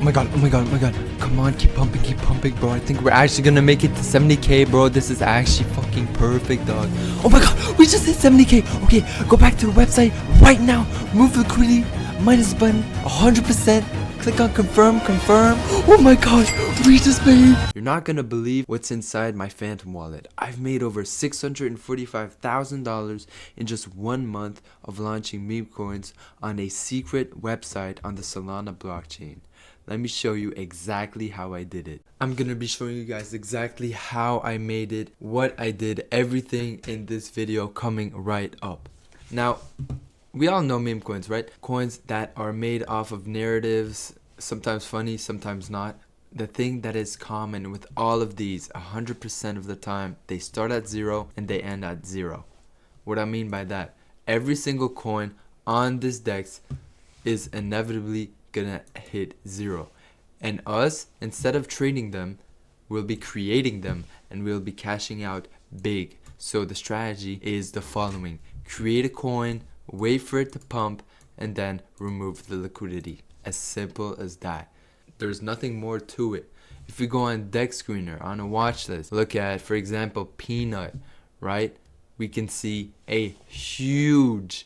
my god, oh my god, oh my god. Come on, keep pumping, bro. I think we're actually gonna make it to 70k, bro. This is actually fucking perfect, dog. Oh my god, we just hit 70k. Okay, go back to the website right now. Move the liquidity, minus button, 100%. Click on confirm. Oh my gosh, we just made. You're not gonna believe what's inside my Phantom wallet. I've made over $645,000 in just 1 month of launching meme coins on a secret website on the Solana blockchain. Let me show you exactly how I did it. I'm gonna be showing you guys exactly how I made it, what I did, everything in this video coming right up. Now, we all know meme coins, right? Coins that are made off of narratives, sometimes funny, sometimes not. The thing that is common with all of these, 100% of the time, they start at 0 and they end at 0. What I mean by that, every single coin on this DEX is inevitably gonna hit 0. And us, instead of trading them, we'll be creating them and we'll be cashing out big. So the strategy is the following. Create a coin, wait for it to pump, and then remove the liquidity. As simple as that. There's nothing more to it. If we go on DEX Screener, on a watch list, look at, for example, Peanut, right? We can see a huge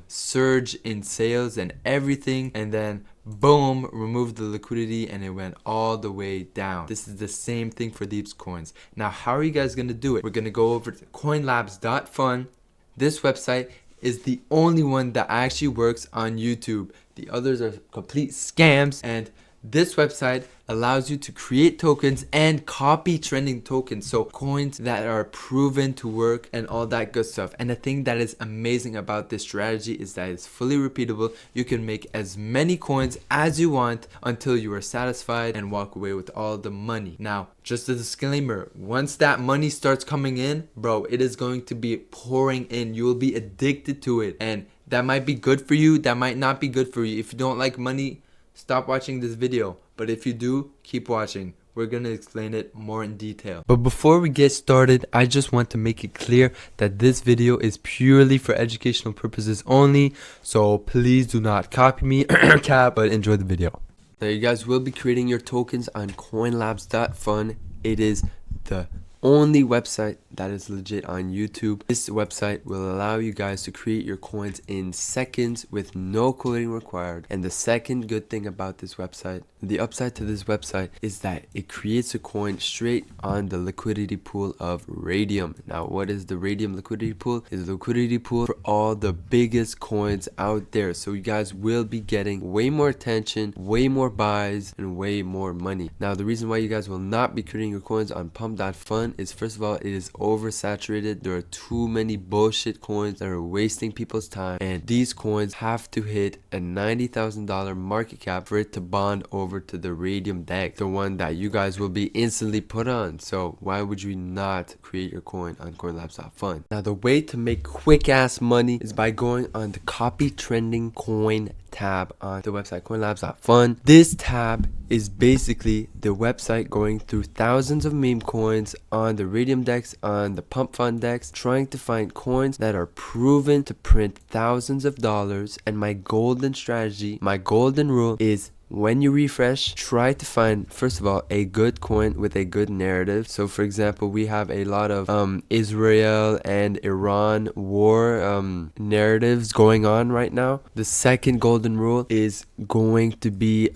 surge in sales and everything, and then boom, remove the liquidity and it went all the way down. This is the same thing for these coins. Now, how are you guys gonna do it? We're gonna go over to Coinlabs.Fun. This website is the only one that actually works on YouTube. The others are complete scams, and this website allows you to create tokens and copy trending tokens, so coins that are proven to work and all that good stuff. And the thing that is amazing about this strategy is that it's fully repeatable. You can make as many coins as you want until you are satisfied and walk away with all the money. Now, just a disclaimer, once that money starts coming in, bro, it is going to be pouring in. You will be addicted to it, and that might be good for you, that might not be good for you. If you don't like money, stop watching this video, but if you do, keep watching. We're gonna explain it more in detail. But before we get started, I just want to make it clear that this video is purely for educational purposes only, so please do not copy me, but enjoy the video. Now, you guys will be creating your tokens on Coinlabs.Fun. It is the only website that is legit on YouTube. This website will allow you guys to create your coins in seconds with no coding required. And the second good thing about this website, the upside to this website, is that it creates a coin straight on the liquidity pool of Raydium. Now, what is the Raydium liquidity pool? It's the liquidity pool for all the biggest coins out there. So you guys will be getting way more attention, way more buys, and way more money. Now, the reason why you guys will not be creating your coins on Pump.Fun is, first of all, it is oversaturated. There are too many bullshit coins that are wasting people's time, and these coins have to hit a $90,000 market cap for it to bond over to the Raydium DEX, the one that you guys will be instantly put on. So why would you not create your coin on Coinlabs.Fun? Now, the way to make quick ass money is by going on the copy trending coin tab on the website Coinlabs.Fun. This tab is basically the website going through thousands of meme coins on the Raydium DEX, on the Pump.Fun DEX, trying to find coins that are proven to print thousands of dollars. And my golden strategy, my golden rule is, when you refresh, try to find, first of all, a good coin with a good narrative. So, for example, we have a lot of Israel and Iran war narratives going on right now. The second golden rule is going to be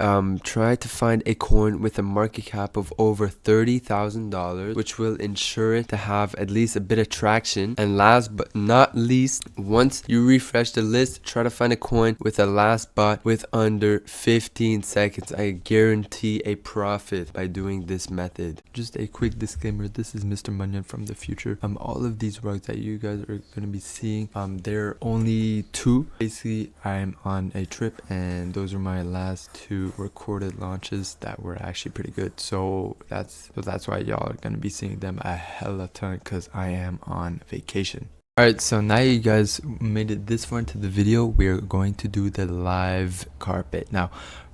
try to find a coin with a market cap of over $30,000, which will ensure it to have at least a bit of traction. And last but not least, once you refresh the list, try to find a coin with a last bot with under 15 seconds. I guarantee a profit by doing this method. Just a quick disclaimer, this is Mr. Munyon from the future. All of these rugs that you guys are going to be seeing, they're only 2. Basically, I'm on a trip, and those are my last 2 recorded launches that were actually pretty good. So that's why y'all are going to be seeing them a hella ton, because I am on vacation. Alright, so now you guys made it this far into the video, we're going to do the live carpet. Now,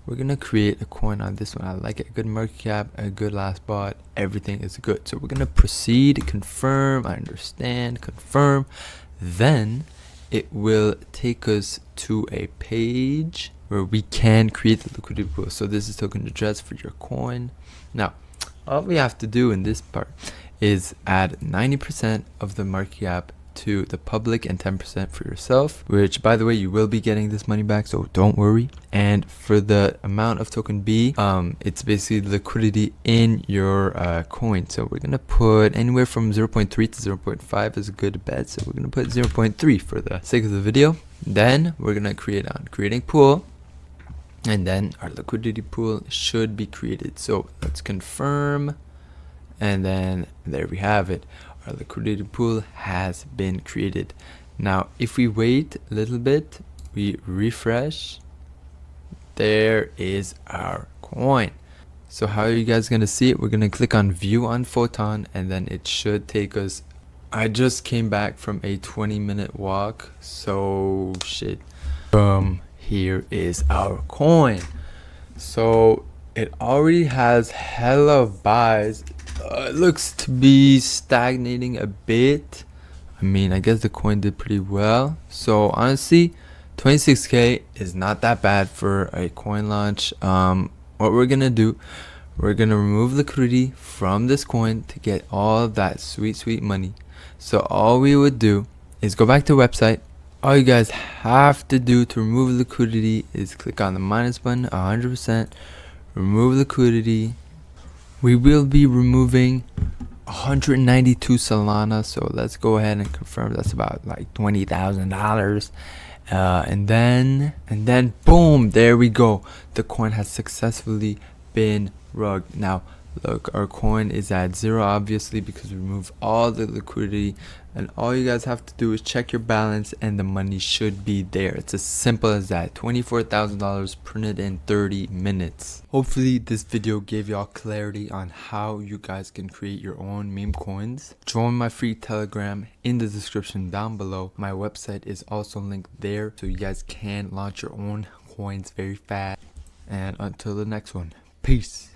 we're gonna create a coin on this one. I like it, a good market cap, a good last bot, everything is good. So we're gonna proceed, confirm, I understand, confirm. Then it will take us to a page where we can create the liquidity pool. So this is token address for your coin. Now all we have to do in this part is add 90% of the market cap to the public and 10% for yourself, which by the way you will be getting this money back, so don't worry. And for the amount of token B, it's basically liquidity in your coin. So we're gonna put anywhere from 0.3 to 0.5 is a good bet, so we're gonna put 0.3 for the sake of the video. Then we're gonna create on creating pool, and then our liquidity pool should be created. So let's confirm, and then there we have it. Our liquidity pool has been created. Now if we wait a little bit, we refresh, there is our coin. So how are you guys gonna see it? We're gonna click on view on Photon, and then it should take us, I just came back from a 20-minute walk, so shit. Here is our coin. So it already has hella buys. It looks to be stagnating a bit. I mean, I guess the coin did pretty well. So honestly, 26k is not that bad for a coin launch. What we're gonna do, we're gonna remove liquidity from this coin to get all of that sweet money. So all we would do is go back to the website. All you guys have to do to remove liquidity is click on the minus button, 100%, remove liquidity. We will be removing 192 Solana, so let's go ahead and confirm that's about like $20,000. And then boom, there we go. The coin has successfully been rugged. Now look, our coin is at 0 obviously because we removed all the liquidity, and all you guys have to do is check your balance and the money should be there. It's as simple as that. $24,000 printed in 30 minutes. Hopefully this video gave y'all clarity on how you guys can create your own meme coins. Join my free Telegram in the description down below. My website is also linked there, so you guys can launch your own coins very fast. And until the next one, peace.